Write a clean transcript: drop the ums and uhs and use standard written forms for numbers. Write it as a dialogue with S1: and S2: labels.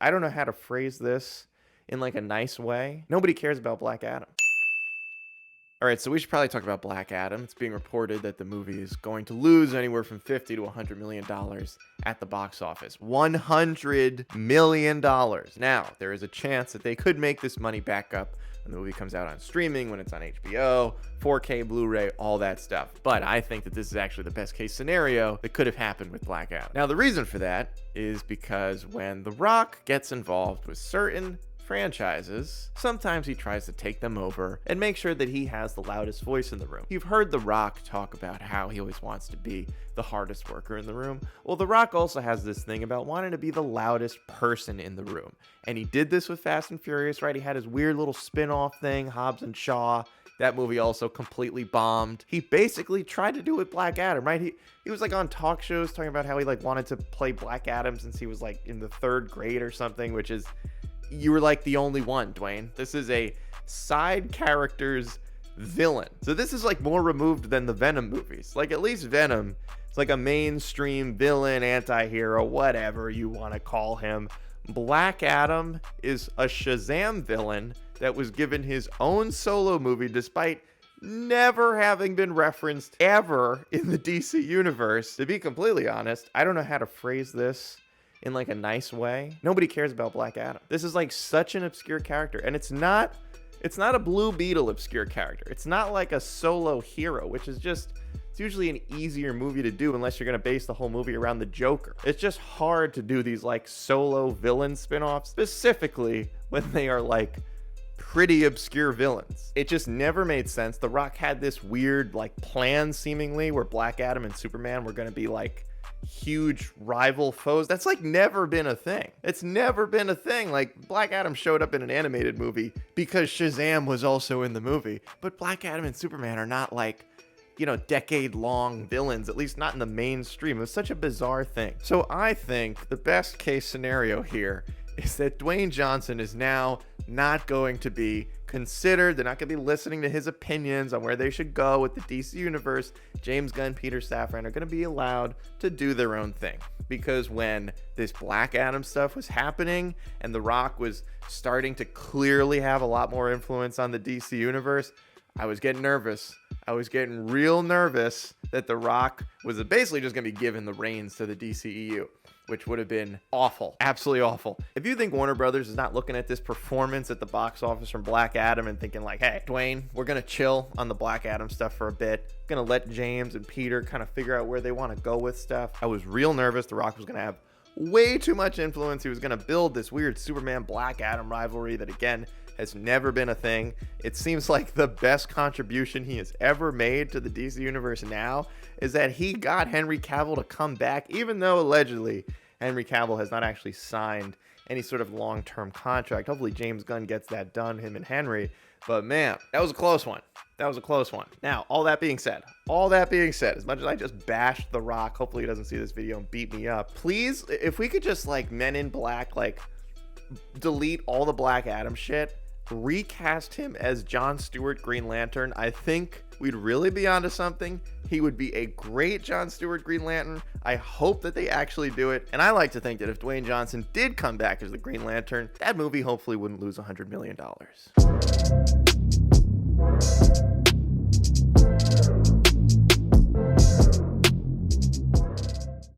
S1: I don't know how to phrase this in like a nice way. Nobody cares about Black Adam. All right, so we should probably talk about Black Adam. It's being reported that the movie is going to lose anywhere from $50 to $100 million at the box office. $100 million. Now, there is a chance that they could make this money back up when the movie comes out on streaming, when it's on HBO, 4K, Blu-ray, all that stuff. But I think that this is actually the best case scenario that could have happened with Black Adam. Now, the reason for that is because when The Rock gets involved with certain franchises, sometimes he tries to take them over and make sure that he has the loudest voice in the room. You've heard The Rock talk about how he always wants to be the hardest worker in the room. Well, The Rock also has this thing about wanting to be the loudest person in the room. And he did this with Fast and Furious, right? He had his weird little spin-off thing, Hobbs and Shaw. That movie also completely bombed. He basically tried to do it with Black Adam, right? He was like on talk shows talking about how he like wanted to play Black Adam since he was like in the 3rd grade or something, which is, you were like the only one, Dwayne. This is a side character's villain. So this is like more removed than the Venom movies. Like at least Venom, it's like a mainstream villain, anti-hero, whatever you want to call him. Black Adam is a Shazam villain that was given his own solo movie despite never having been referenced ever in the DC universe. To be completely honest, I don't know how to phrase this in like a nice way. Nobody cares about Black Adam. This is like such an obscure character, and it's not a Blue Beetle obscure character. It's not like a solo hero, which is just, it's usually an easier movie to do unless you're gonna base the whole movie around the Joker. It's just hard to do these like solo villain spin-offs, specifically when they are like pretty obscure villains. It just never made sense. The Rock had this weird like plan seemingly where Black Adam and Superman were gonna be like huge rival foes. That's like never been a thing. It's never been a thing. Like Black Adam showed up in an animated movie because Shazam was also in the movie, but Black Adam and Superman are not like, you know, decade-long villains, at least not in the mainstream. It was such a bizarre thing. So I think the best case scenario here is that Dwayne Johnson is now not going to be considered. They're not going to be listening to his opinions on where they should go with the DC universe. James Gunn, Peter Safran are going to be allowed to do their own thing. Because when this Black Adam stuff was happening and The Rock was starting to clearly have a lot more influence on the DC universe, I was getting nervous. I was getting real nervous that The Rock was basically just going to be given the reins to the DCEU, which would have been awful. Absolutely awful. If you think Warner Brothers is not looking at this performance at the box office from Black Adam and thinking like, hey, Dwayne, we're going to chill on the Black Adam stuff for a bit. Going to let James and Peter kind of figure out where they want to go with stuff. I was real nervous The Rock was going to have way too much influence. He was going to build this weird Superman Black Adam rivalry that, again, has never been a thing. It seems like the best contribution he has ever made to the DC universe now is that he got Henry Cavill to come back, even though allegedly Henry Cavill has not actually signed any sort of long-term contract. Hopefully James Gunn gets that done, him and Henry. But man, that was a close one. That was a close one. Now, all that being said, as much as I just bashed The Rock, hopefully he doesn't see this video and beat me up. Please, if we could just like Men in Black, like delete all the Black Adam shit, recast him as John Stewart Green Lantern, I think we'd really be onto something. He would be a great John Stewart Green Lantern. I hope that they actually do it. And I like to think that if Dwayne Johnson did come back as the Green Lantern, that movie hopefully wouldn't lose $100 million.